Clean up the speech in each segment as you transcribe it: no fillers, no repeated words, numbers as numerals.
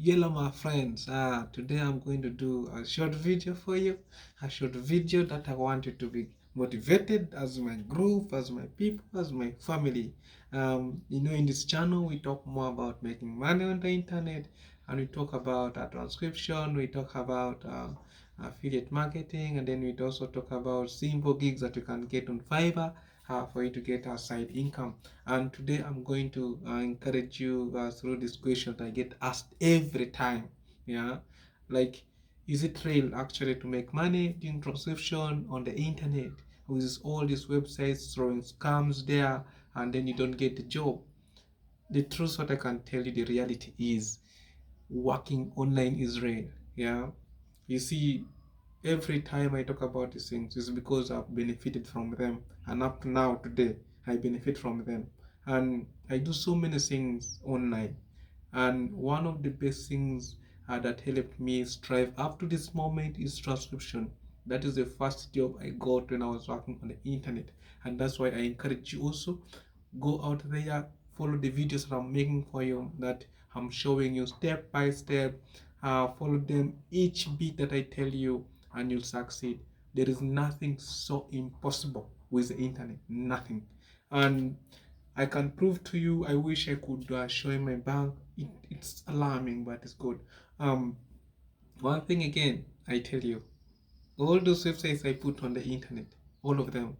Hello my friends, today I'm going to do a short video for you, a short video that I want you to be motivated as my group, as my people, as my family. In this channel we talk more about making money on the internet, and we talk about transcription, we talk about affiliate marketing, and then we also talk about simple gigs that you can get on Fiverr for you to get a side income. And today I'm going to encourage you through this question that I get asked every time. Yeah, like, is it real actually to make money doing transcription on the internet with all these websites throwing scams there, and then you don't get the job? The truth, what I can tell you, the reality is working online is real. Yeah, you see, every time I talk about these things is because I've benefited from them, and up to now today I benefit from them. And I do so many things online, and one of the best things that helped me strive up to this moment is transcription. That is the first job I got when I was working on the internet, and that's why I encourage you also, go out there, follow the videos that I'm making for you, that I'm showing you step by step. Follow them, each bit that I tell you, and you'll succeed. There is nothing so impossible with the internet, nothing. And I can prove to you, I wish I could show you my bank. It's alarming, but it's good. One thing again, I tell you, all those websites I put on the internet, all of them,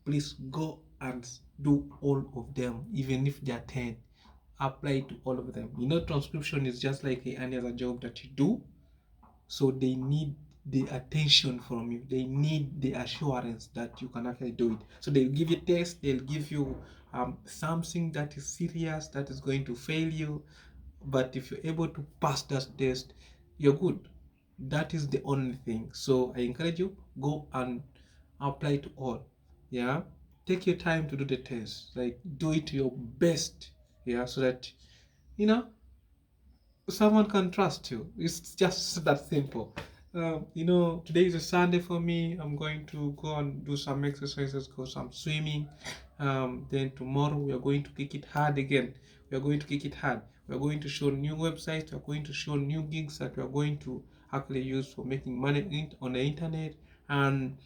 please go and do all of them, even if they are 10. Apply to all of them. Transcription is just like any other job that you do. So they need the attention from you. They need the assurance that you can actually do it. So they'll give you tests, they'll give you something that is serious, that is going to fail you. But if you're able to pass that test, you're good. That is the only thing. So I encourage you, go and apply to all. Yeah, take your time to do the test, like do it to your best. Yeah, so that you know someone can trust you. It's just that simple. Today is a Sunday for me. I'm going to go and do some exercises, go some swimming. Then tomorrow we are going to kick it hard again. We are going to kick it hard. We are going to show new websites. We are going to show new gigs that we are going to actually use for making money on the internet. And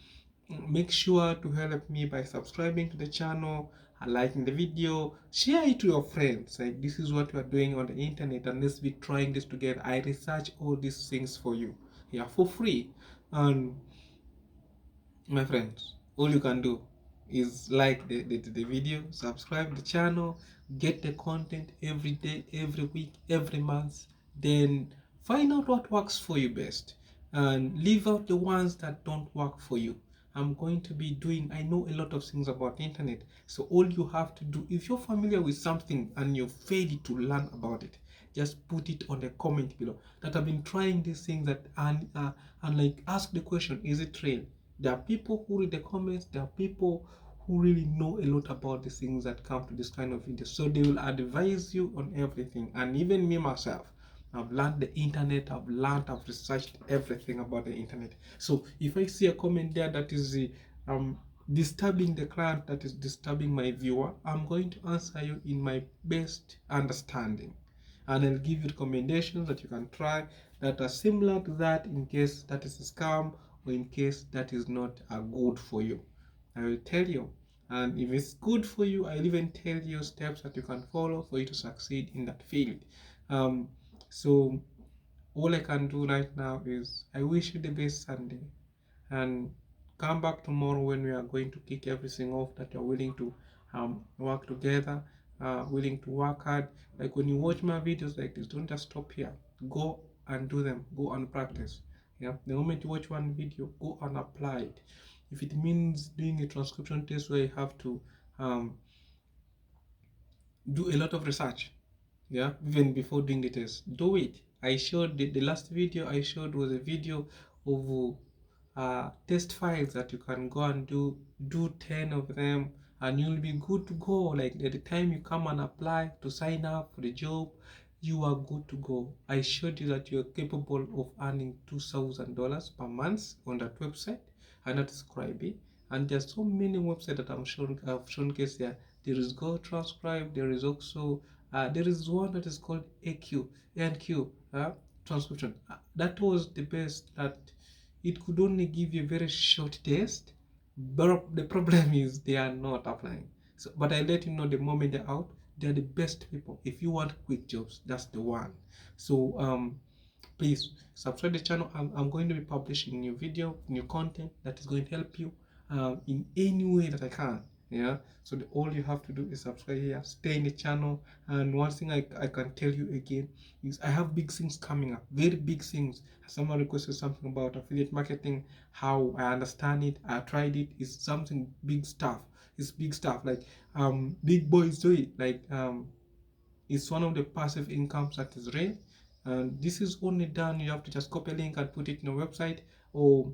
make sure to help me by subscribing to the channel and liking the video. Share it to your friends. Like, this is what we are doing on the internet, and let's be trying this together. I research all these things for you, yeah, for free. And my friends, all you can do is like the video, subscribe the channel, get the content every day, every week, every month. Then find out what works for you best and leave out the ones that don't work for you. I'm going to be doing, I know a lot of things about the internet. So all you have to do, if you're familiar with something and you failed to learn about it, just put it on the comment below that I've been trying these things, that and like, ask the question, is it real? There are people who read the comments, there are people who really know a lot about the things that come to this kind of video. So they will advise you on everything. And even me myself, I've learned the internet, I've researched everything about the internet. So if I see a comment there that is disturbing the client, that is disturbing my viewer, I'm going to answer you in my best understanding. And I'll give you recommendations that you can try that are similar to that, in case that is a scam, or in case that is not good for you. I will tell you, and if it's good for you, I'll even tell you steps that you can follow for you to succeed in that field. So all I can do right now is I wish you the best Sunday, and come back tomorrow when we are going to kick everything off, that you're willing to work together, willing to work hard. Like, when you watch my videos like this, don't just stop here. Go and do them. Go and practice. Yeah. The moment you watch one video, go and apply it. If it means doing a transcription test where you have to do a lot of research, yeah, even before doing the test, do it. I showed the last video I showed was a video of test files that you can go and do 10 of them, and you'll be good to go. Like, at the time you come and apply to sign up for the job, you are good to go. I showed you that you're capable of earning $2,000 per month on that website, and that is Scribe. And there's so many websites that I've shown case there. There is Go Transcribe, there is also There is one that is called ANQ, transcription. That was the best. That it could only give you a very short test, but the problem is they are not applying. So, but I let you know the moment they're out, they're the best people. If you want quick jobs, that's the one. So please subscribe to the channel. I'm going to be publishing new video, new content that is going to help you in any way that I can. Yeah, so all you have to do is subscribe here, stay in the channel. And one thing I can tell you again is I have big things coming up, very big things. Someone requested something about affiliate marketing, how I understand it, I tried it. It's something big stuff. It's big stuff, like big boys do it, like it's one of the passive incomes that is rare. And this is only done, you have to just copy a link and put it in a website or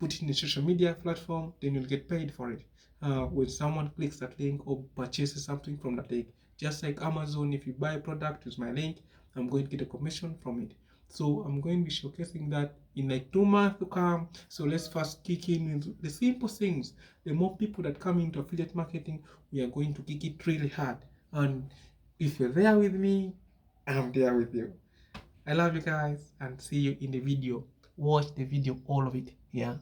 put it in a social media platform, then you'll get paid for it. When someone clicks that link or purchases something from that link, just like Amazon, if you buy a product with my link, I'm going to get a commission from it. So I'm going to be showcasing that in like 2 months to come. So let's first kick in with the simple things. The more people that come into affiliate marketing, we are going to kick it really hard. And if you're there with me, I'm there with you. I love you guys and see you in the video. Watch the video, all of it. Yeah.